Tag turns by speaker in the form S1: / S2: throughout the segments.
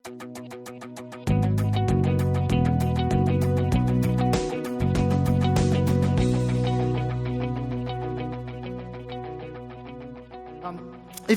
S1: If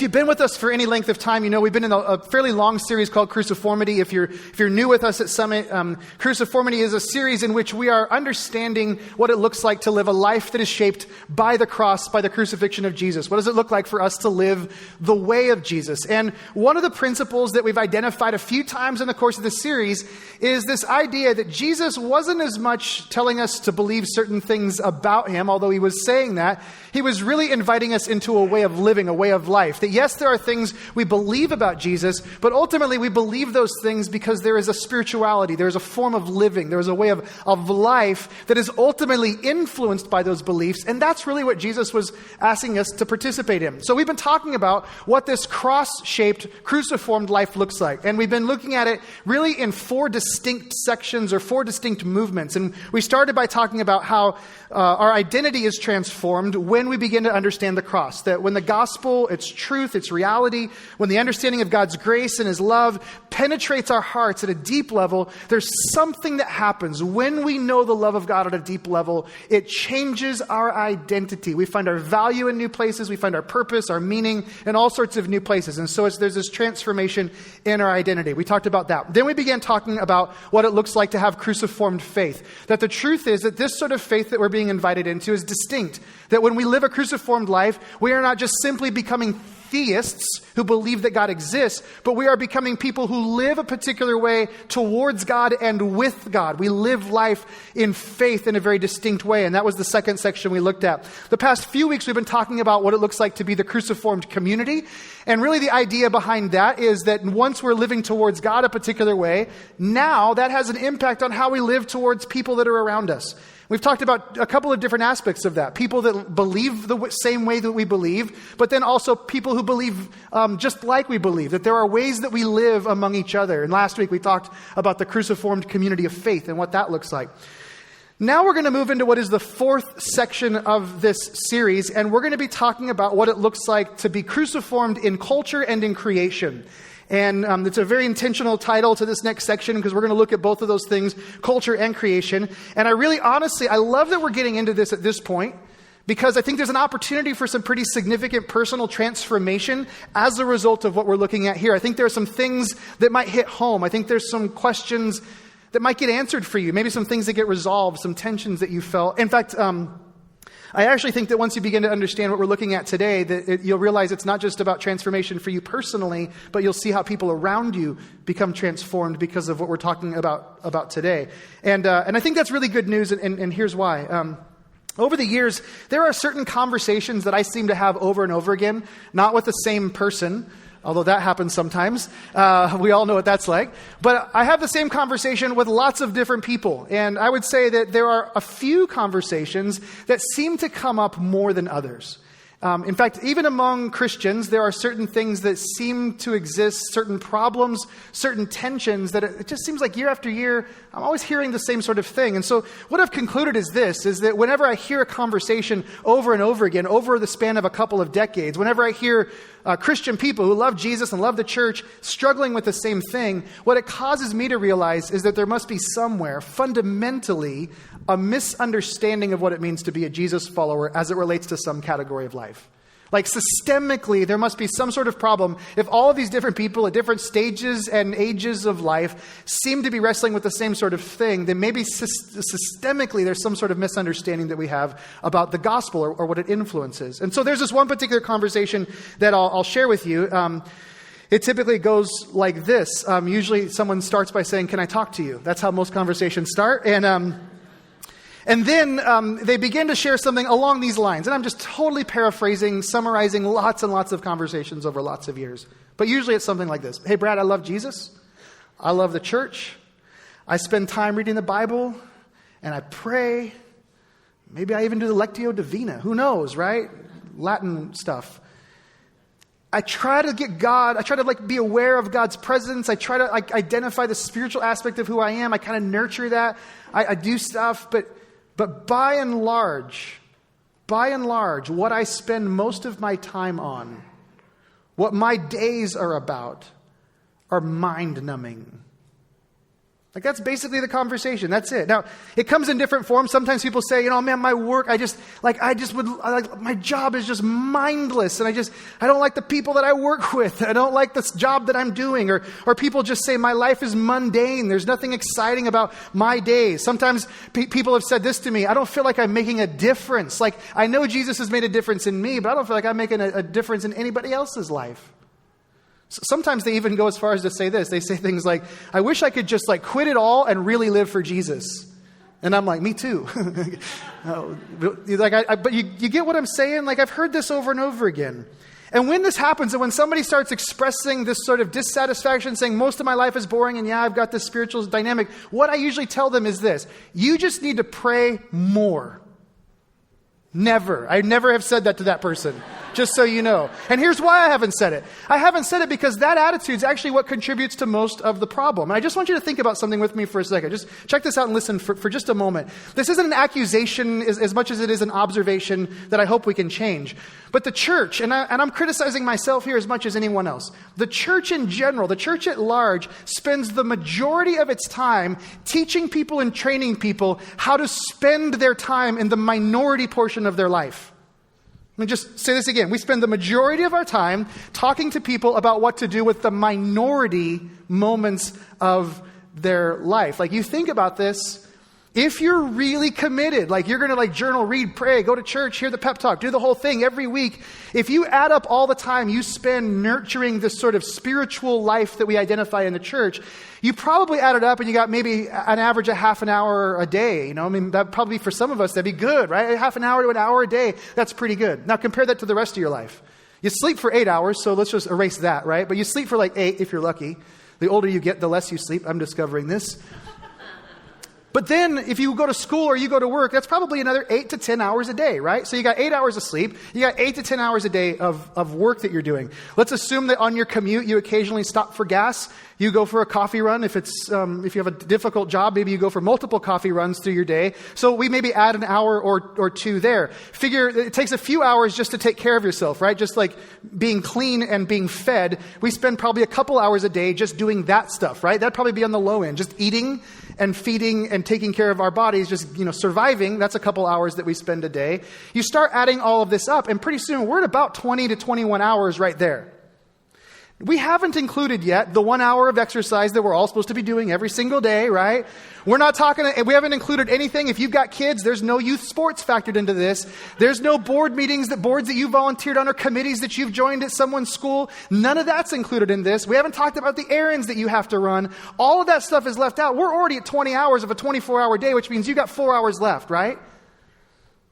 S1: you've been with us for any length of time, you know we've been in a fairly long series called Cruciformity. If you're new with us at Summit, Cruciformity is a series in which we are understanding what it looks like to live a life that is shaped by the cross, by the crucifixion of Jesus. What does it look like for us to live the way of Jesus? And one of the principles that we've identified a few times in the course of this series is this idea that Jesus wasn't as much telling us to believe certain things about him, although he was saying that. He was really inviting us into a way of living, a way of life. That yes, there are things we believe about Jesus, but ultimately we believe those things because there is a spirituality, there is a form of living, there is a way of life that is ultimately influenced by those beliefs, and that's really what Jesus was asking us to participate in. So we've been talking about what this cross-shaped, cruciformed life looks like, and we've been looking at it really in four distinct sections or four distinct movements, and we started by talking about how our identity is transformed when we begin to understand the cross, that when the gospel, its truth, its reality, when the understanding of God's grace and his love penetrates our hearts at a deep level, there's something that happens when we know the love of God at a deep level. It changes our identity. We find our value in new places. We find our purpose, our meaning in all sorts of new places. And so there's this transformation in our identity. We talked about that. Then we began talking about what it looks like to have cruciformed faith. That the truth is that this sort of faith that we're being invited into is distinct. That when we live a cruciformed life, we are not just simply becoming theists who believe that God exists, but we are becoming people who live a particular way towards God and with God. We live life in faith in a very distinct way, and that was the second section we looked at. The past few weeks we've been talking about what it looks like to be the cruciformed community, and really the idea behind that is that once we're living towards God a particular way, now that has an impact on how we live towards people that are around us. We've talked about a couple of different aspects of that. People that believe the same way that we believe, but then also people who believe just like we believe, that there are ways that we live among each other. And last week we talked about the cruciformed community of faith and what that looks like. Now we're going to move into what is the fourth section of this series, and we're going to be talking about what it looks like to be cruciformed in culture and in creation. And it's a very intentional title to this next section because we're going to look at both of those things, culture and creation. And I really, honestly, I love that we're getting into this at this point because I think there's an opportunity for some pretty significant personal transformation as a result of what we're looking at here. I think there are some things that might hit home. I think there's some questions that might get answered for you. Maybe some things that get resolved, some tensions that you felt. In fact, I actually think that once you begin to understand what we're looking at today, that you'll realize it's not just about transformation for you personally, but you'll see how people around you become transformed because of what we're talking about today. And I think that's really good news, and here's why. Over the years, there are certain conversations that I seem to have over and over again, not with the same person, although that happens sometimes. We all know what that's like. But I have the same conversation with lots of different people. And I would say that there are a few conversations that seem to come up more than others. In fact, even among Christians, there are certain things that seem to exist, certain problems, certain tensions that it just seems like year after year, I'm always hearing the same sort of thing. And so what I've concluded is this, is that whenever I hear a conversation over and over again, over the span of a couple of decades, whenever I hear Christian people who love Jesus and love the church struggling with the same thing, what it causes me to realize is that there must be somewhere fundamentally a misunderstanding of what it means to be a Jesus follower as it relates to some category of life. Like systemically, there must be some sort of problem if all of these different people at different stages and ages of life seem to be wrestling with the same sort of thing, then maybe systemically there's some sort of misunderstanding that we have about the gospel or what it influences. And so there's this one particular conversation that I'll share with you. It typically goes like this. Usually someone starts by saying, "Can I talk to you?" That's how most conversations start. And then they begin to share something along these lines. And I'm just totally paraphrasing, summarizing lots and lots of conversations over lots of years. But usually it's something like this. "Hey, Brad, I love Jesus. I love the church. I spend time reading the Bible. And I pray. Maybe I even do the Lectio Divina. Who knows, right? Latin stuff. I try to get God. I try to be aware of God's presence. I try to identify the spiritual aspect of who I am. I kind of nurture that. I do stuff, but by and large, what I spend most of my time on, what my days are about are mind-numbing. Like, that's basically the conversation. That's it. Now, it comes in different forms. Sometimes people say, man, my work, my job is just mindless. And I don't like the people that I work with. I don't like this job that I'm doing. Or people just say, my life is mundane. There's nothing exciting about my days. Sometimes people have said this to me, I don't feel like I'm making a difference. Like, I know Jesus has made a difference in me, but I don't feel like I'm making a difference in anybody else's life. Sometimes they even go as far as to say this. They say things like, I wish I could just quit it all and really live for Jesus. And I'm like, me too. But you get what I'm saying? I've heard this over and over again. And when this happens, and when somebody starts expressing this sort of dissatisfaction, saying most of my life is boring, and I've got this spiritual dynamic, what I usually tell them is this: you just need to pray more. I never have said that to that person, just so you know. And here's why I haven't said it. I haven't said it because that attitude is actually what contributes to most of the problem. And I just want you to think about something with me for a second. Just check this out and listen for just a moment. This isn't an accusation as much as it is an observation that I hope we can change. But the church, and I'm criticizing myself here as much as anyone else, the church in general, the church at large, spends the majority of its time teaching people and training people how to spend their time in the minority portion of their life. Let me just say this again. We spend the majority of our time talking to people about what to do with the minority moments of their life. You think about this. If you're really committed, you're going to journal, read, pray, go to church, hear the pep talk, do the whole thing every week. If you add up all the time you spend nurturing this sort of spiritual life that we identify in the church, you probably add it up and you got maybe an average of half an hour a day. That probably for some of us, that'd be good, right? Half an hour to an hour a day. That's pretty good. Now compare that to the rest of your life. You sleep for 8 hours, so let's just erase that, right? But you sleep for 8 if you're lucky. The older you get, the less you sleep. I'm discovering this. But then if you go to school or you go to work, that's probably another 8 to 10 hours a day, right? So you got 8 hours of sleep. You got 8 to 10 hours a day of work that you're doing. Let's assume that on your commute, you occasionally stop for gas. You go for a coffee run. If you have a difficult job, maybe you go for multiple coffee runs through your day. So we maybe add an hour or two there. Figure it takes a few hours just to take care of yourself, right? Just like being clean and being fed. We spend probably a couple hours a day just doing that stuff, right? That'd probably be on the low end, just eating and feeding and taking care of our bodies, just, surviving. That's a couple hours that we spend a day. You start adding all of this up, and pretty soon we're at about 20 to 21 hours right there. We haven't included yet the 1 hour of exercise that we're all supposed to be doing every single day, right? We haven't included anything. If you've got kids, there's no youth sports factored into this. There's no boards that you volunteered on or committees that you've joined at someone's school. None of that's included in this. We haven't talked about the errands that you have to run. All of that stuff is left out. We're already at 20 hours of a 24-hour day, which means you got 4 hours left, right?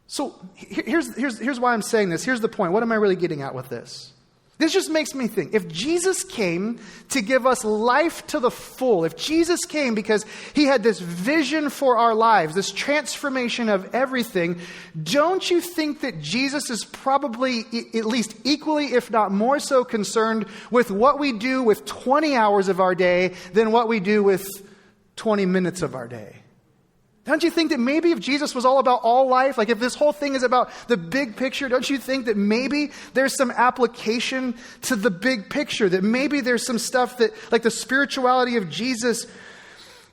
S1: So here's why I'm saying this. Here's the point. What am I really getting at with this? This just makes me think, if Jesus came to give us life to the full, if Jesus came because he had this vision for our lives, this transformation of everything, don't you think that Jesus is probably at least equally, if not more so, concerned with what we do with 20 hours of our day than what we do with 20 minutes of our day? Don't you think that maybe if Jesus was all about all life, if this whole thing is about the big picture, don't you think that maybe there's some application to the big picture? That maybe there's some stuff that, the spirituality of Jesus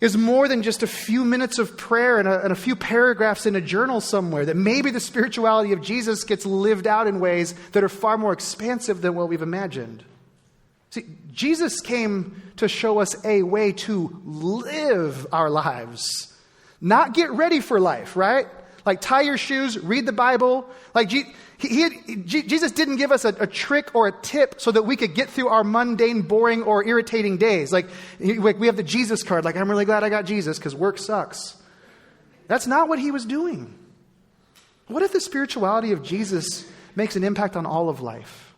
S1: is more than just a few minutes of prayer and a few paragraphs in a journal somewhere. That maybe the spirituality of Jesus gets lived out in ways that are far more expansive than what we've imagined. See, Jesus came to show us a way to live our lives. Not get ready for life, right? Tie your shoes, read the Bible. Jesus didn't give us a trick or a tip so that we could get through our mundane, boring, or irritating days. We have the Jesus card. I'm really glad I got Jesus because work sucks. That's not what he was doing. What if the spirituality of Jesus makes an impact on all of life?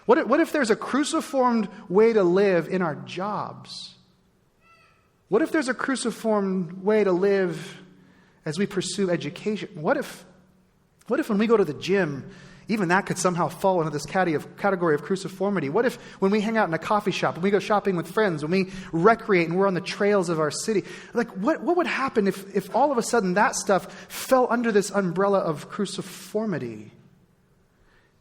S1: What if there's a cruciformed way to live in our jobs? What if there's a cruciform way to live as we pursue education? What if when we go to the gym, even that could somehow fall into this category of cruciformity? What if when we hang out in a coffee shop, when we go shopping with friends, when we recreate and we're on the trails of our city, what would happen if all of a sudden that stuff fell under this umbrella of cruciformity?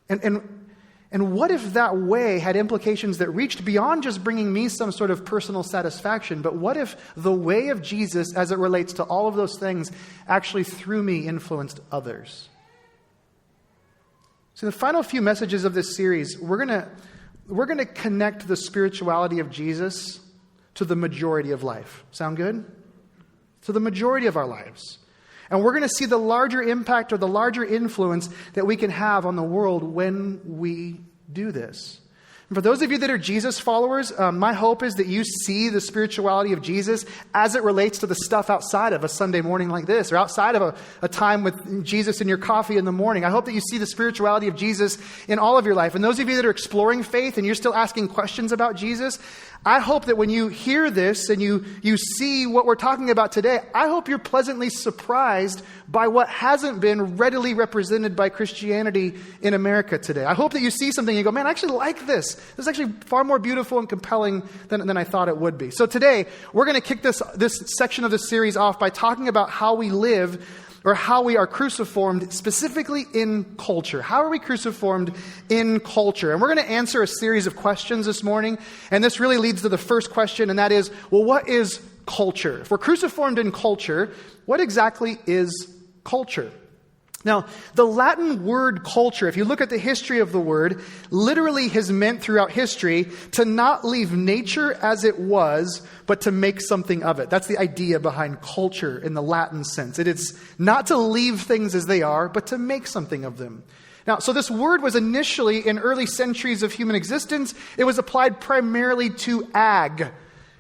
S1: And And what if that way had implications that reached beyond just bringing me some sort of personal satisfaction, but what if the way of Jesus, as it relates to all of those things, actually through me influenced others? So the final few messages of this series, we're going to connect the spirituality of Jesus to the majority of life. Sound good? To the majority of our lives. And we're going to see the larger impact or the larger influence that we can have on the world when we do this. And for those of you that are Jesus followers, my hope is that you see the spirituality of Jesus as it relates to the stuff outside of a Sunday morning like this, or outside of a time with Jesus in your coffee in the morning. I hope that you see the spirituality of Jesus in all of your life. And those of you that are exploring faith and you're still asking questions about Jesus, I hope that when you hear this and you see what we're talking about today, I hope you're pleasantly surprised by what hasn't been readily represented by Christianity in America today. I hope that you see something and you go, man, I actually like this. This is actually far more beautiful and compelling than I thought it would be. So today, we're going to kick this section of the series off by talking about how we live, or how we are cruciformed specifically in culture. How are we cruciformed in culture? And we're going to answer a series of questions this morning. And this really leads to the first question, and that is, well, what is culture? If we're cruciformed in culture, what exactly is culture? Now, the Latin word culture, if you look at the history of the word, literally has meant throughout history to not leave nature as it was, but to make something of it. That's the idea behind culture in the Latin sense. It is not to leave things as they are, but to make something of them. Now, so this word was initially, in early centuries of human existence, it was applied primarily to ag.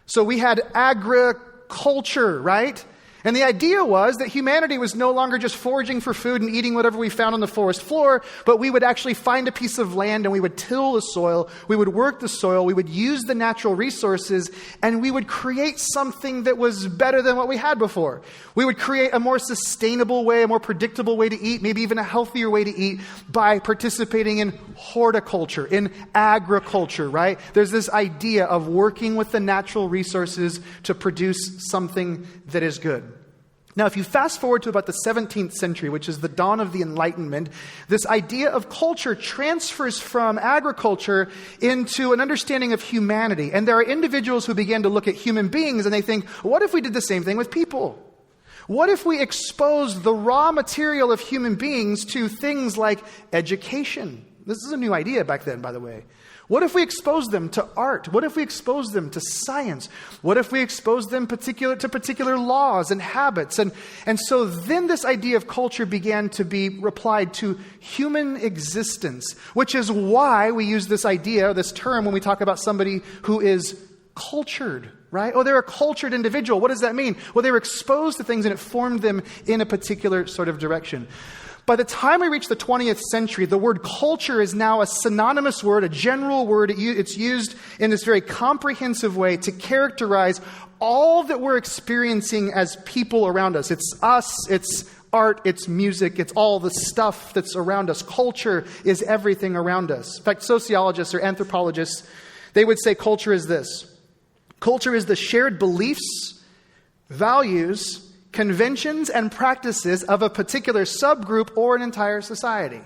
S1: So we had agriculture, right? And the idea was that humanity was no longer just foraging for food and eating whatever we found on the forest floor, but we would actually find a piece of land and we would till the soil, we would work the soil, we would use the natural resources, and we would create something that was better than what we had before. We would create a more sustainable way, a more predictable way to eat, maybe even a healthier way to eat by participating in horticulture, in agriculture, right? There's this idea of working with the natural resources to produce something that is good. Now, if you fast forward to about the 17th century, which is the dawn of the Enlightenment, this idea of culture transfers from agriculture into an understanding of humanity. And there are individuals who began to look at human beings and they think, what if we did the same thing with people? What if we exposed the raw material of human beings to things like education? This is a new idea back then, by the way. What if we expose them to art? What if we expose them to science? What if we expose them to particular laws and habits? And so then this idea of culture began to be applied to human existence, which is why we use this idea, this term, when we talk about somebody who is cultured, right? Oh, they're a cultured individual. What does that mean? Well, they were exposed to things and it formed them in a particular sort of direction. By the time we reach the 20th century, the word culture is now a synonymous word, a general word. It's used in this very comprehensive way to characterize all that we're experiencing as people around us. It's us, it's art, it's music, it's all the stuff that's around us. Culture is everything around us. In fact, sociologists or anthropologists, they would say culture is this. Culture is the shared beliefs, values, conventions and practices of a particular subgroup or an entire society.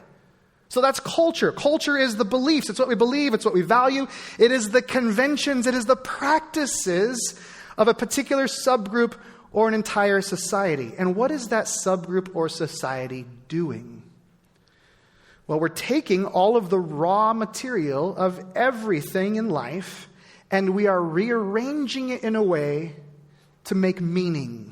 S1: So that's culture. Culture is the beliefs. It's what we believe. It's what we value. It is the conventions. It is the practices of a particular subgroup or an entire society. And what is that subgroup or society doing? Well, we're taking all of the raw material of everything in life and we are rearranging it in a way to make meaning.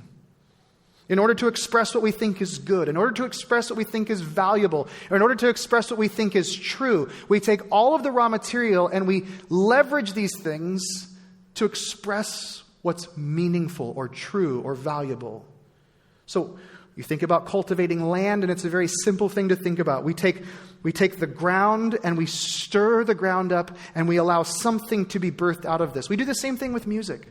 S1: In order to express what we think is good, in order to express what we think is valuable, or in order to express what we think is true, we take all of the raw material and we leverage these things to express what's meaningful or true or valuable. So you think about cultivating land, and it's a very simple thing to think about. We take the ground and we stir the ground up and we allow something to be birthed out of this. We do the same thing with music.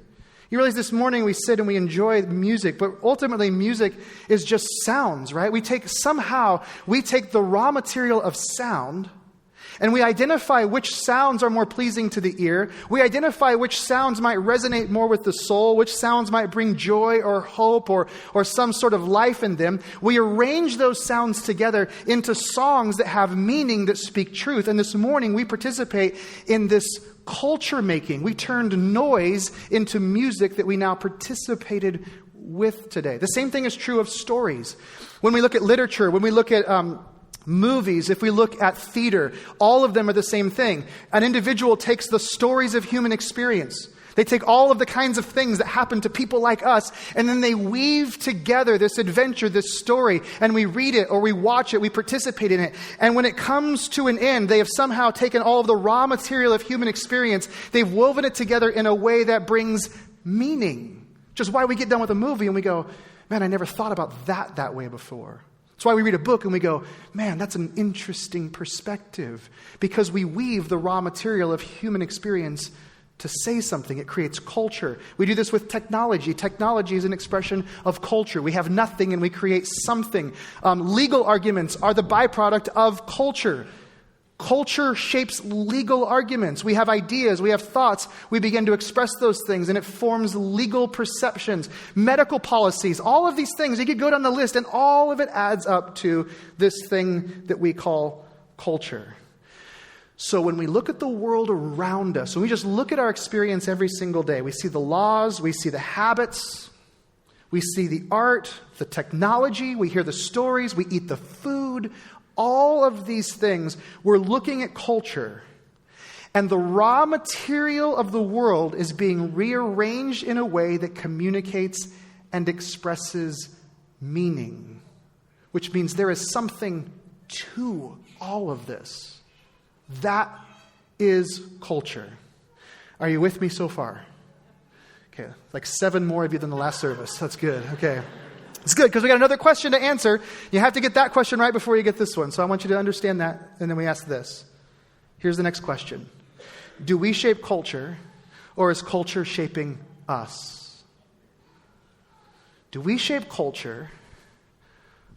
S1: You realize this morning we sit and we enjoy music, but ultimately music is just sounds, right? We take the raw material of sound And we identify which sounds are more pleasing to the ear. We identify which sounds might resonate more with the soul, which sounds might bring joy or hope or some sort of life in them. We arrange those sounds together into songs that have meaning, that speak truth. And this morning we participate in this culture making. We turned noise into music that we now participated with today. The same thing is true of stories. When we look at literature, when we look at movies, if we look at theater, all of them are the same thing. An individual takes the stories of human experience. They take all of the kinds of things that happen to people like us, and then they weave together this adventure, this story, and we read it or we watch it, we participate in it. And when it comes to an end, they have somehow taken all of the raw material of human experience, they've woven it together in a way that brings meaning. Which is why we get done with a movie and we go, man, I never thought about that way before. That's why we read a book and we go, man, that's an interesting perspective. Because we weave the raw material of human experience to say something. It creates culture. We do this with technology. Technology is an expression of culture. We have nothing and we create something. Legal arguments are the byproduct of culture. Culture shapes legal arguments. We have ideas, we have thoughts, we begin to express those things, and it forms legal perceptions. Medical policies, all of these things, you could go down the list, and all of it adds up to this thing that we call culture. So when we look at the world around us, when we just look at our experience every single day, we see the laws, we see the habits, we see the art, the technology, we hear the stories, we eat the food. All of these things, we're looking at culture. And the raw material of the world is being rearranged in a way that communicates and expresses meaning. Which means there is something to all of this. That is culture. Are you with me so far? Okay, like 7 more of you than the last service. That's good. Okay. It's good because we got another question to answer. You have to get that question right before you get this one. So I want you to understand that. And then we ask this. Here's the next question. Do we shape culture, or is culture shaping us? Do we shape culture,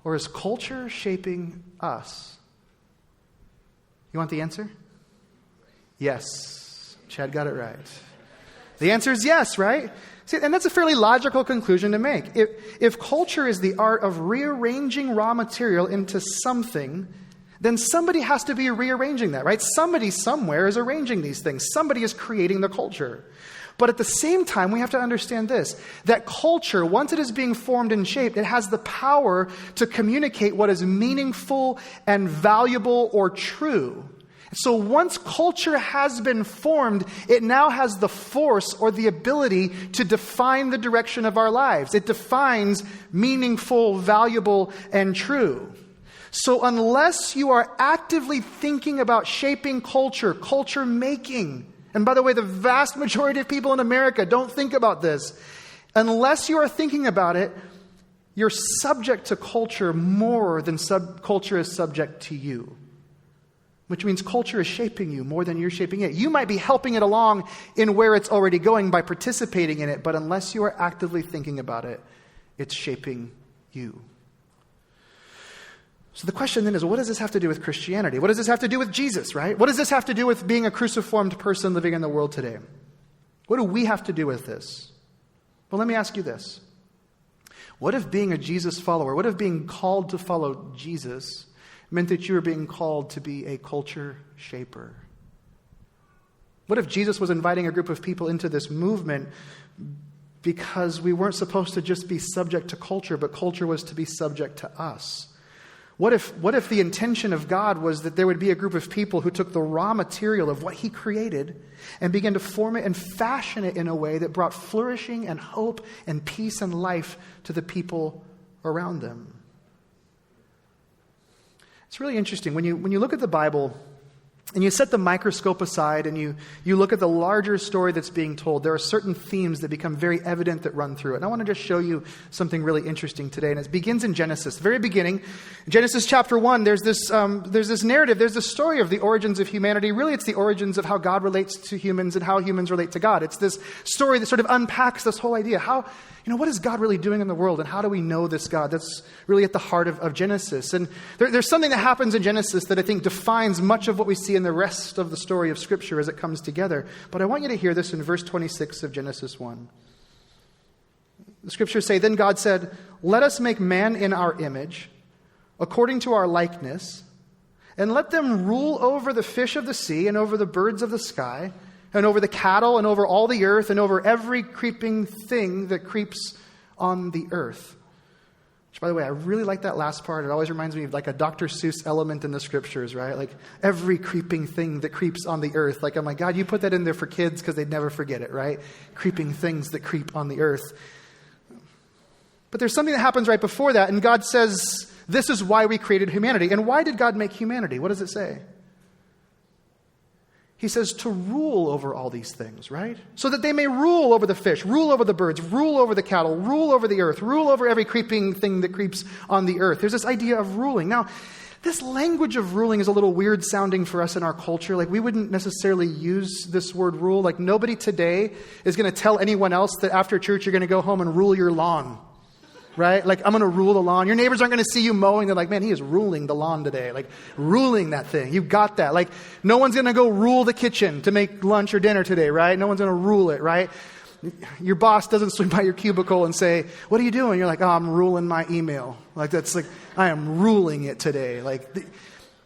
S1: or is culture shaping us? You want the answer? Yes. Chad got it right. The answer is yes, right? See, and that's a fairly logical conclusion to make. If culture is the art of rearranging raw material into something, then somebody has to be rearranging that, right? Somebody somewhere is arranging these things. Somebody is creating the culture. But at the same time, we have to understand this, that culture, once it is being formed and shaped, it has the power to communicate what is meaningful and valuable or true. So once culture has been formed, it now has the force or the ability to define the direction of our lives. It defines meaningful, valuable, and true. So unless you are actively thinking about shaping culture, culture making, and by the way, the vast majority of people in America don't think about this. Unless you are thinking about it, you're subject to culture more than culture is subject to you. Which means culture is shaping you more than you're shaping it. You might be helping it along in where it's already going by participating in it, but unless you are actively thinking about it, it's shaping you. So the question then is, what does this have to do with Christianity? What does this have to do with Jesus, right? What does this have to do with being a cruciformed person living in the world today? What do we have to do with this? Well, let me ask you this. What if being a Jesus follower, what if being called to follow Jesus meant that you were being called to be a culture shaper? What if Jesus was inviting a group of people into this movement because we weren't supposed to just be subject to culture, but culture was to be subject to us? What if the intention of God was that there would be a group of people who took the raw material of what He created and began to form it and fashion it in a way that brought flourishing and hope and peace and life to the people around them? It's really interesting. When you look at the Bible and you set the microscope aside and you look at the larger story that's being told, there are certain themes that become very evident that run through it. And I want to just show you something really interesting today. And it begins in Genesis, the very beginning. In Genesis chapter 1, there's this narrative, there's this story of the origins of humanity. Really, it's the origins of how God relates to humans and how humans relate to God. It's this story that sort of unpacks this whole idea. What is God really doing in the world, and how do we know this God? That's really at the heart of Genesis. And there's something that happens in Genesis that I think defines much of what we see in in the rest of the story of Scripture as it comes together. But I want you to hear this in verse 26 of Genesis 1. The Scriptures say, "Then God said, 'Let us make man in our image, according to our likeness, and let them rule over the fish of the sea and over the birds of the sky and over the cattle and over all the earth and over every creeping thing that creeps on the earth.'" Which, by the way, I really like that last part. It always reminds me of like a Dr. Seuss element in the Scriptures, right? Like every creeping thing that creeps on the earth. Like, oh my God, you put that in there for kids because they'd never forget it, right? Creeping things that creep on the earth. But there's something that happens right before that, and God says, this is why we created humanity. And why did God make humanity? What does it say? He says to rule over all these things, right? So that they may rule over the fish, rule over the birds, rule over the cattle, rule over the earth, rule over every creeping thing that creeps on the earth. There's this idea of ruling. Now, this language of ruling is a little weird sounding for us in our culture. Like, we wouldn't necessarily use this word rule. Like, nobody today is going to tell anyone else that after church you're going to go home and rule your lawn. Right? Like, I'm going to rule the lawn. Your neighbors aren't going to see you mowing. They're like, man, he is ruling the lawn today. Like, ruling that thing. You got that. Like, no one's going to go rule the kitchen to make lunch or dinner today, right? No one's going to rule it, right? Your boss doesn't swing by your cubicle and say, what are you doing? You're like, oh, I'm ruling my email. Like, that's like, I am ruling it today. Like,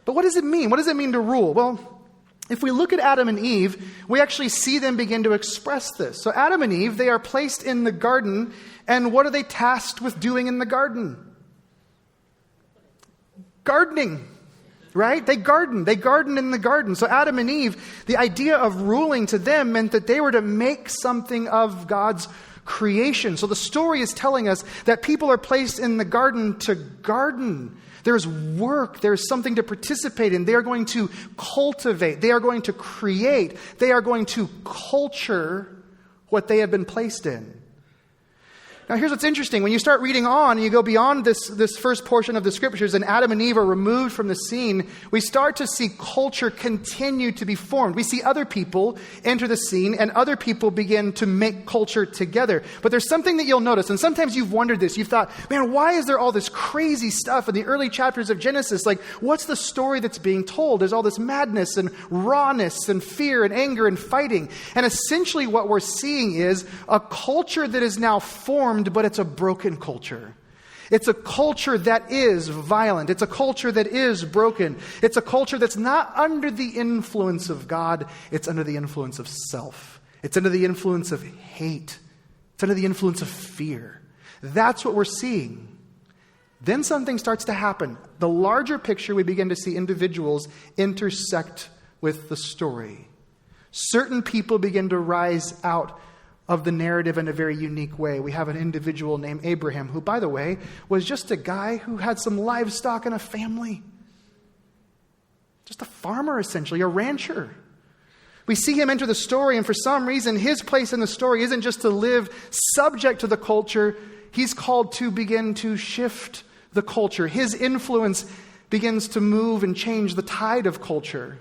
S1: but what does it mean? What does it mean to rule? Well, if we look at Adam and Eve, we actually see them begin to express this. So Adam and Eve, they are placed in the garden, and what are they tasked with doing in the garden? Gardening, right? They garden in the garden. So Adam and Eve, the idea of ruling to them meant that they were to make something of God's creation. So the story is telling us that people are placed in the garden to garden. There's work. There's something to participate in. They are going to cultivate. They are going to create. They are going to culture what they have been placed in. Now, here's what's interesting. When you start reading on and you go beyond this first portion of the Scriptures and Adam and Eve are removed from the scene, we start to see culture continue to be formed. We see other people enter the scene and other people begin to make culture together. But there's something that you'll notice, and sometimes you've wondered this. You've thought, man, why is there all this crazy stuff in the early chapters of Genesis? Like, what's the story that's being told? There's all this madness and rawness and fear and anger and fighting. And essentially what we're seeing is a culture that is now formed, but it's a broken culture. It's a culture that is violent. It's a culture that is broken. It's a culture that's not under the influence of God. It's under the influence of self. It's under the influence of hate. It's under the influence of fear. That's what we're seeing. Then something starts to happen. The larger picture, we begin to see individuals intersect with the story. Certain people begin to rise out of the narrative in a very unique way. We have an individual named Abraham, who, by the way, was just a guy who had some livestock and a family. Just a farmer, essentially, a rancher. We see him enter the story, and for some reason, his place in the story isn't just to live subject to the culture. He's called to begin to shift the culture. His influence begins to move and change the tide of culture.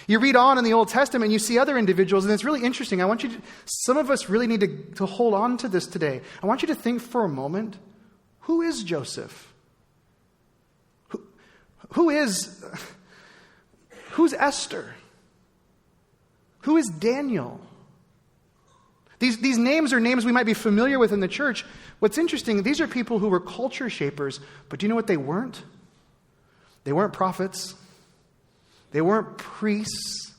S1: You read on in the Old Testament, you see other individuals, and it's really interesting. Some of us really need to hold on to this today. I want you to think for a moment, who is Joseph? Who's Esther? Who is Daniel? These names are names we might be familiar with in the church. What's interesting, these are people who were culture shapers, but do you know what they weren't? They weren't prophets. They weren't priests.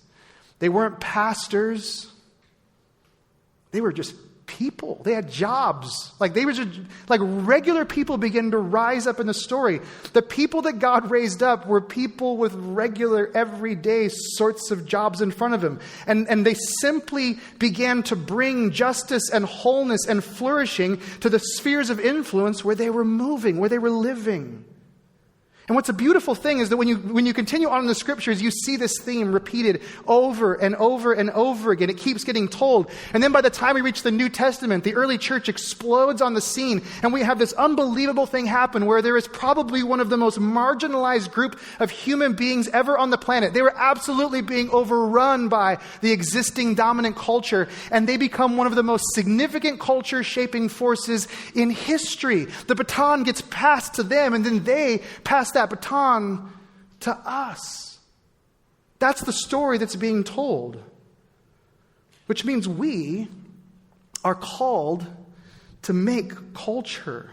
S1: They weren't pastors. They were just people. They had jobs. They were just like regular people begin to rise up in the story. The people that God raised up were people with regular, everyday sorts of jobs in front of them. And they simply began to bring justice and wholeness and flourishing to the spheres of influence where they were moving, where they were living. And what's a beautiful thing is that when you continue on in the Scriptures, you see this theme repeated over and over and over again. It keeps getting told. And then by the time we reach the New Testament, the early church explodes on the scene, and we have this unbelievable thing happen where there is probably one of the most marginalized group of human beings ever on the planet. They were absolutely being overrun by the existing dominant culture, and they become one of the most significant culture-shaping forces in history. The baton gets passed to them, and then they pass that baton to us. That's the story that's being told. Which means we are called to make culture.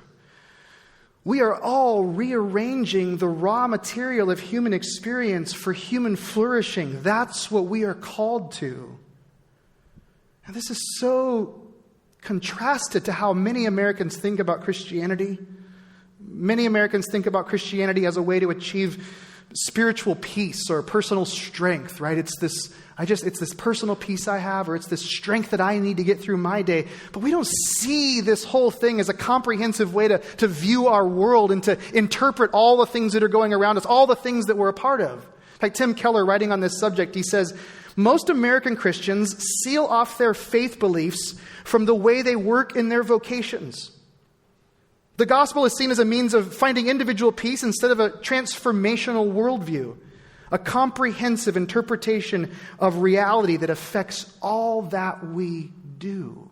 S1: We are all rearranging the raw material of human experience for human flourishing. That's what we are called to. And this is so contrasted to how many Americans think about Christianity. Many Americans think about Christianity as a way to achieve spiritual peace or personal strength, right? It's this personal peace I have, or it's this strength that I need to get through my day. But we don't see this whole thing as a comprehensive way to view our world and to interpret all the things that are going around us, all the things that we're a part of. Like Tim Keller, writing on this subject, he says, most American Christians seal off their faith beliefs from the way they work in their vocations. The gospel is seen as a means of finding individual peace instead of a transformational worldview, a comprehensive interpretation of reality that affects all that we do.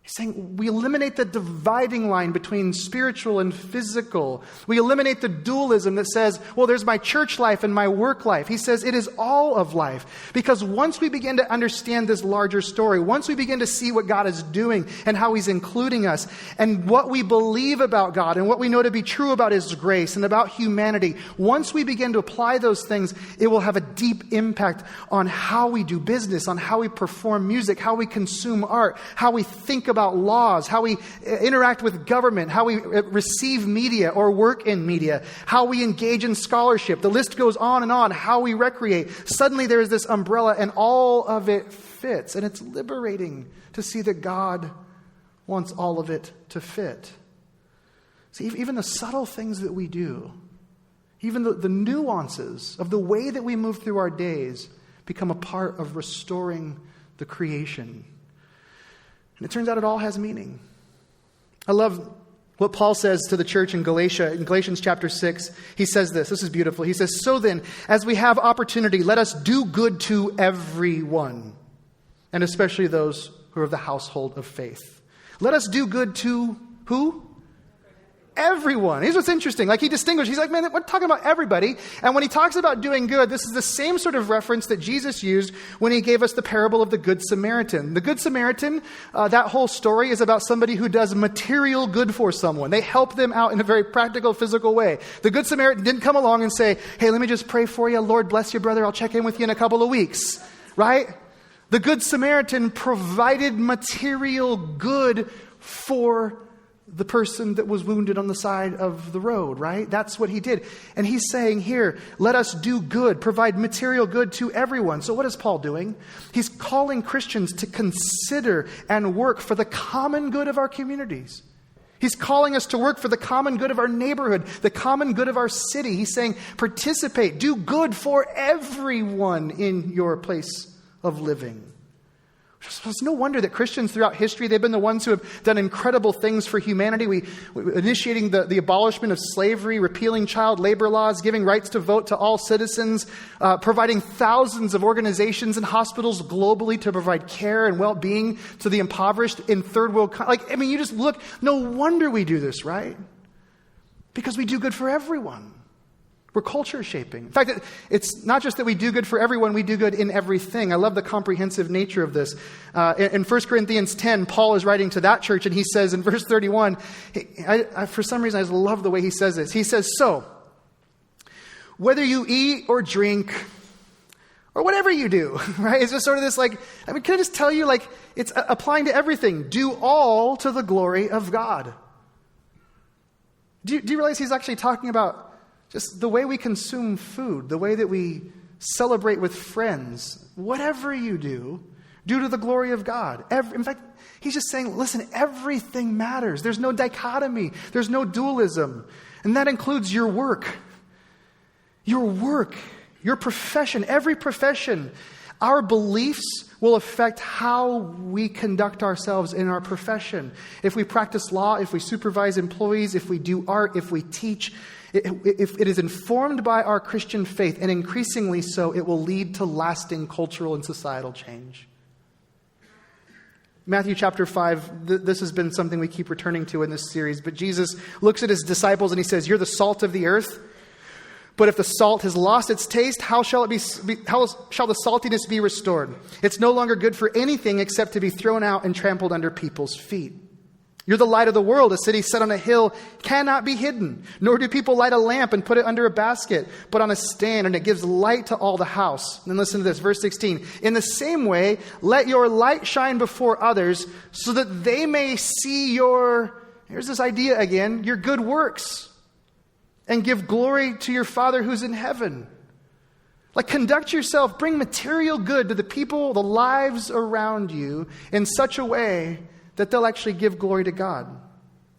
S1: He's saying we eliminate the dividing line between spiritual and physical. We eliminate the dualism that says, well, there's my church life and my work life. He says it is all of life. Because once we begin to understand this larger story, once we begin to see what God is doing and how He's including us, and what we believe about God and what we know to be true about His grace and about humanity, once we begin to apply those things, it will have a deep impact on how we do business, on how we perform music, how we consume art, how we think about laws, how we interact with government, how we receive media or work in media, how we engage in scholarship. The list goes on and on, how we recreate. Suddenly there is this umbrella and all of it fits. And it's liberating to see that God wants all of it to fit. See, even the subtle things that we do, even the nuances of the way that we move through our days become a part of restoring the creation. And it turns out it all has meaning. I love what Paul says to the church in Galatia, in Galatians chapter 6. He says this. This is beautiful. He says, so then, as we have opportunity, let us do good to everyone, and especially those who are of the household of faith. Let us do good to who? Everyone. Here's what's interesting. Like he distinguished. He's like, man, we're talking about everybody. And when he talks about doing good, this is the same sort of reference that Jesus used when he gave us the parable of the Good Samaritan. The Good Samaritan, that whole story is about somebody who does material good for someone. They help them out in a very practical, physical way. The Good Samaritan didn't come along and say, hey, let me just pray for you. Lord bless you, brother. I'll check in with you in a couple of weeks. Right? The Good Samaritan provided material good for the person that was wounded on the side of the road, right? That's what he did. And he's saying here, let us do good, provide material good to everyone. So what is Paul doing? He's calling Christians to consider and work for the common good of our communities. He's calling us to work for the common good of our neighborhood, the common good of our city. He's saying, participate, do good for everyone in your place of living. It's no wonder that Christians throughout history, they've been the ones who have done incredible things for humanity. We initiating the abolishment of slavery, repealing child labor laws, giving rights to vote to all citizens, providing thousands of organizations and hospitals globally to provide care and well-being to the impoverished in third world. You just look, no wonder we do this, right? Because we do good for everyone. We're culture shaping. In fact, it's not just that we do good for everyone, we do good in everything. I love the comprehensive nature of this. In 1 Corinthians 10, Paul is writing to that church, and he says in verse 31, for some reason I just love the way he says this. He says, so, whether you eat or drink, or whatever you do, right? It's just sort of this can I just tell you, it's applying to everything. Do all to the glory of God. Do you realize he's actually talking about just the way we consume food, the way that we celebrate with friends, whatever you do to the glory of God. In fact, he's just saying, listen, everything matters. There's no dichotomy. There's no dualism. And that includes your work. Your work, your profession, every profession. Our beliefs will affect how we conduct ourselves in our profession. If we practice law, if we supervise employees, if we do art, if we teach, if it is informed by our Christian faith, and increasingly so, it will lead to lasting cultural and societal change. Matthew chapter 5, this has been something we keep returning to in this series, but Jesus looks at his disciples and he says, you're the salt of the earth, But if the salt has lost its taste, how shall the saltiness be restored? It's no longer good for anything except to be thrown out and trampled under people's feet. You're the light of the world. A city set on a hill cannot be hidden. Nor do people light a lamp and put it under a basket, but on a stand, and it gives light to all the house. And listen to this, verse 16. In the same way, let your light shine before others so that they may see here's this idea again, your good works, and give glory to your Father who's in heaven. Like, conduct yourself, bring material good to the people, the lives around you in such a way that they'll actually give glory to God.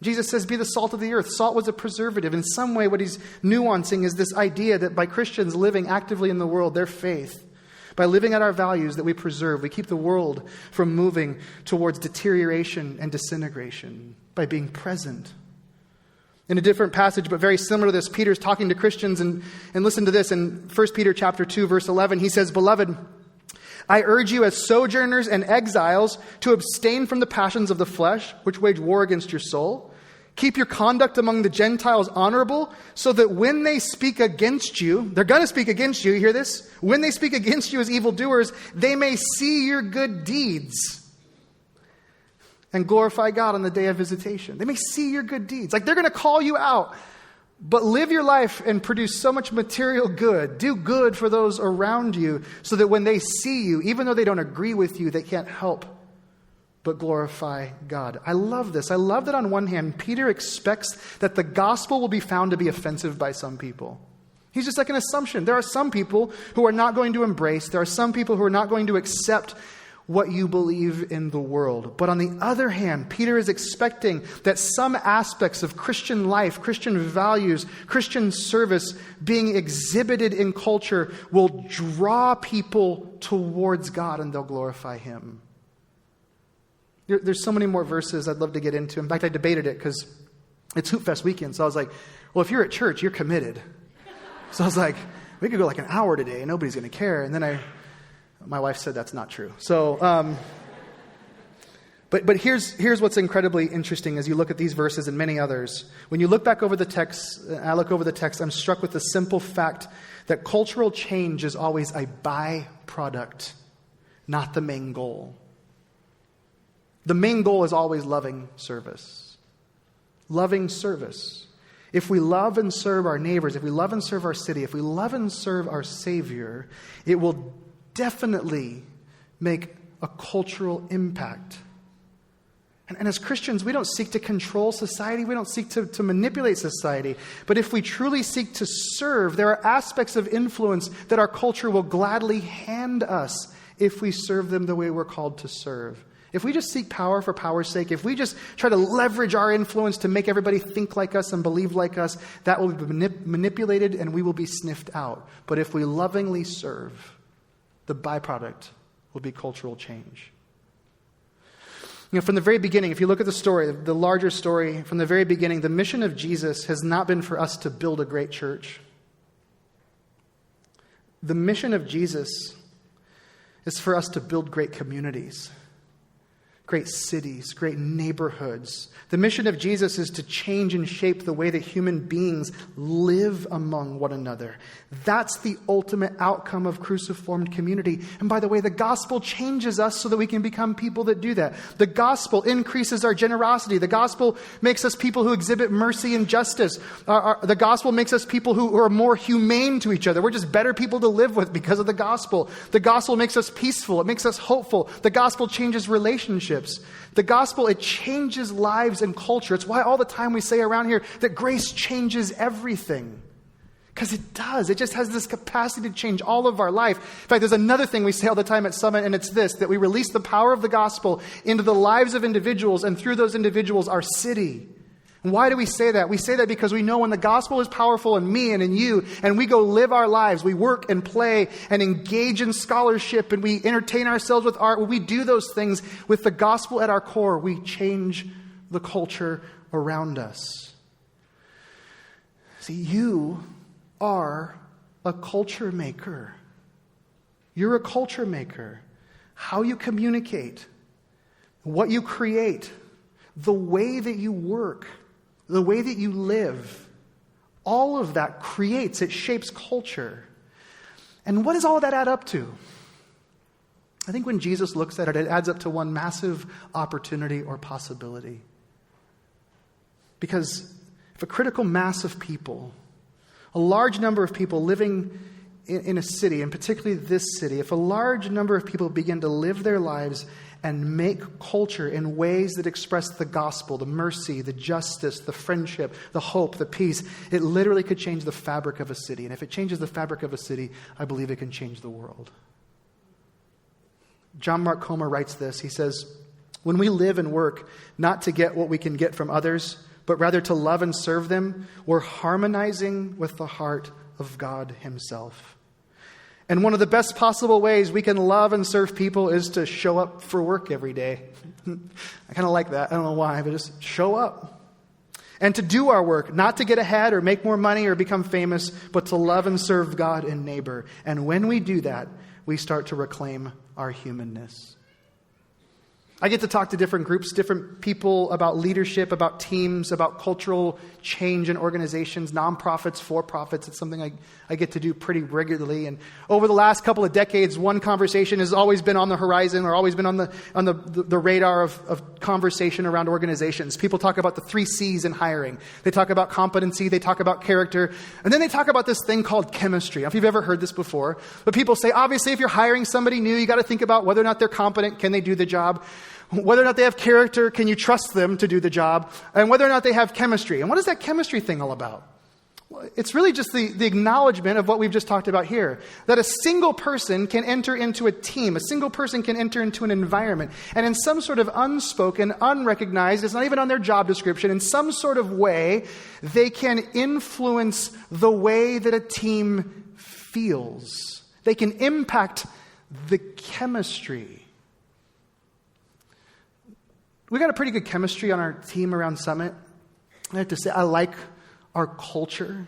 S1: Jesus says, be the salt of the earth. Salt was a preservative. In some way, what he's nuancing is this idea that by Christians living actively in the world, their faith, by living out our values that we preserve, we keep the world from moving towards deterioration and disintegration by being present. In a different passage, but very similar to this, Peter's talking to Christians, and listen to this in 1 Peter chapter 2, verse 11. He says, Beloved, I urge you as sojourners and exiles to abstain from the passions of the flesh, which wage war against your soul. Keep your conduct among the Gentiles honorable, so that when they speak against you, they're going to speak against you, you hear this? When they speak against you as evildoers, they may see your good deeds and glorify God on the day of visitation. They may see your good deeds. Like, they're going to call you out. But live your life and produce so much material good. Do good for those around you so that when they see you, even though they don't agree with you, they can't help but glorify God. I love this. I love that on one hand, Peter expects that the gospel will be found to be offensive by some people. He's just like an assumption. There are some people who are not going to embrace. There are some people who are not going to accept what you believe in the world. But on the other hand, Peter is expecting that some aspects of Christian life, Christian values, Christian service being exhibited in culture will draw people towards God and they'll glorify Him. There's so many more verses I'd love to get into. In fact, I debated it because it's Hoop Fest weekend. So I was like, well, if you're at church, you're committed. So I was like, we could go like an hour today and nobody's going to care. And then my wife said that's not true. So, but here's what's incredibly interesting as you look at these verses and many others. When you look back over the text, I look over the text, I'm struck with the simple fact that cultural change is always a byproduct, not the main goal. The main goal is always loving service. Loving service. If we love and serve our neighbors, if we love and serve our city, if we love and serve our Savior, it will definitely make a cultural impact. And as Christians, we don't seek to control society. We don't seek to manipulate society. But if we truly seek to serve, there are aspects of influence that our culture will gladly hand us if we serve them the way we're called to serve. If we just seek power for power's sake, if we just try to leverage our influence to make everybody think like us and believe like us, that will be manipulated and we will be sniffed out. But if we lovingly serve, the byproduct will be cultural change. You know, from the very beginning, if you look at the story, the larger story, from the very beginning, the mission of Jesus has not been for us to build a great church. The mission of Jesus is for us to build great communities, great cities, great neighborhoods. The mission of Jesus is to change and shape the way that human beings live among one another. That's the ultimate outcome of cruciformed community. And by the way, the gospel changes us so that we can become people that do that. The gospel increases our generosity. The gospel makes us people who exhibit mercy and justice. The gospel makes us people who are more humane to each other. We're just better people to live with because of the gospel. The gospel makes us peaceful. It makes us hopeful. The gospel changes relationships. The gospel, it changes lives and culture. It's why all the time we say around here that grace changes everything. Because it does. It just has this capacity to change all of our life. In fact, there's another thing we say all the time at Summit, and it's this, that we release the power of the gospel into the lives of individuals, and through those individuals, our city. And why do we say that? We say that because we know when the gospel is powerful in me and in you, and we go live our lives, we work and play and engage in scholarship, and we entertain ourselves with art, when we do those things with the gospel at our core, we change the culture around us. See, you are a culture maker. You're a culture maker. How you communicate, what you create, the way that you work, the way that you live, all of that creates, it shapes culture. And what does all of that add up to? I think when Jesus looks at it, it adds up to one massive opportunity or possibility. Because if a critical mass of people, a large number of people living in a city, and particularly this city, if a large number of people begin to live their lives and make culture in ways that express the gospel, the mercy, the justice, the friendship, the hope, the peace, it literally could change the fabric of a city. And if it changes the fabric of a city, I believe it can change the world. John Mark Comer writes this. He says, "When we live and work not to get what we can get from others, but rather to love and serve them, we're harmonizing with the heart of God himself. And one of the best possible ways we can love and serve people is to show up for work every day." I kind of like that. I don't know why, but just show up. "And to do our work, not to get ahead or make more money or become famous, but to love and serve God and neighbor. And when we do that, we start to reclaim our humanness." I get to talk to different groups, different people about leadership, about teams, about cultural change in organizations, nonprofits, for-profits. It's something I get to do pretty regularly. And over the last couple of decades, one conversation has always been on the horizon or always been on the radar of conversation around organizations. People talk about the 3 C's in hiring. They talk about competency, they talk about character, and then they talk about this thing called chemistry. I don't know if you've ever heard this before, but people say, obviously, if you're hiring somebody new, you got to think about whether or not they're competent, can they do the job? Whether or not they have character, can you trust them to do the job? And whether or not they have chemistry. And what is that chemistry thing all about? Well, it's really just the acknowledgement of what we've just talked about here. That a single person can enter into a team. A single person can enter into an environment. And in some sort of unspoken, unrecognized, it's not even on their job description, in some sort of way, they can influence the way that a team feels. They can impact the chemistry. We got a pretty good chemistry on our team around Summit. I have to say, I like our culture.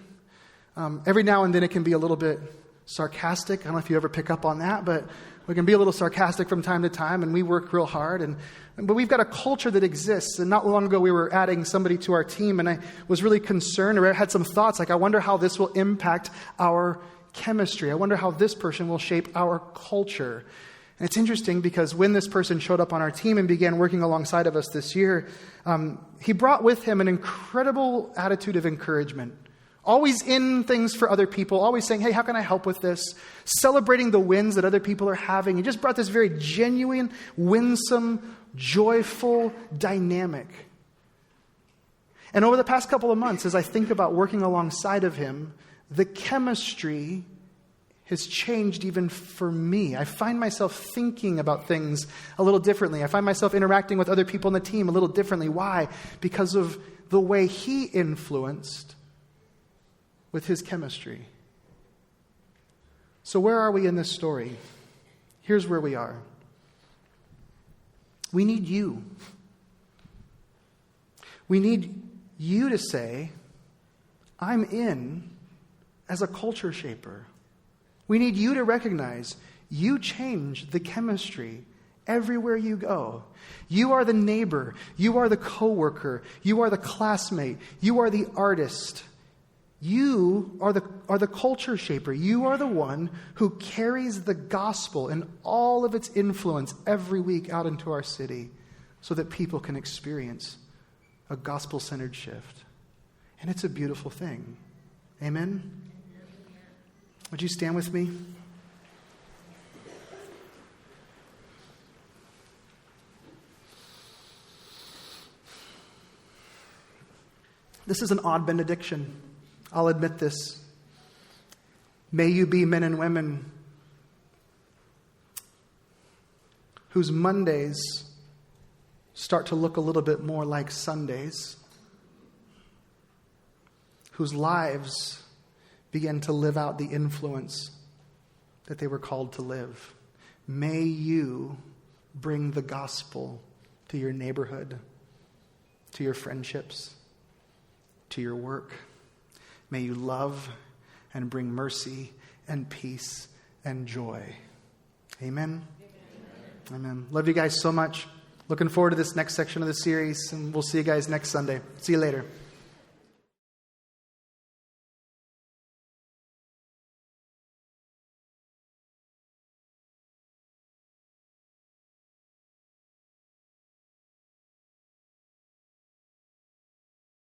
S1: Every now and then it can be a little bit sarcastic. I don't know if you ever pick up on that, but we can be a little sarcastic from time to time, and we work real hard. But we've got a culture that exists. And not long ago, we were adding somebody to our team, and I was really concerned, or I had some thoughts, like, I wonder how this will impact our chemistry. I wonder how this person will shape our culture. And it's interesting because when this person showed up on our team and began working alongside of us this year, he brought with him an incredible attitude of encouragement. Always in things for other people, always saying, hey, how can I help with this? Celebrating the wins that other people are having. He just brought this very genuine, winsome, joyful dynamic. And over the past couple of months, as I think about working alongside of him, the chemistry has changed even for me. I find myself thinking about things a little differently. I find myself interacting with other people on the team a little differently. Why? Because of the way he influenced with his chemistry. So where are we in this story? Here's where we are. We need you. We need you to say, I'm in as a culture shaper. We need you to recognize you change the chemistry everywhere you go. You are the neighbor. You are the coworker. You are the classmate. You are the artist. You are the culture shaper. You are the one who carries the gospel and all of its influence every week out into our city so that people can experience a gospel-centered shift. And it's a beautiful thing. Amen? Would you stand with me? This is an odd benediction. I'll admit this. May you be men and women whose Mondays start to look a little bit more like Sundays, whose lives begin to live out the influence that they were called to live. May you bring the gospel to your neighborhood, to your friendships, to your work. May you love and bring mercy and peace and joy. Amen? Amen. Love you guys so much. Looking forward to this next section of the series, and we'll see you guys next Sunday. See you later.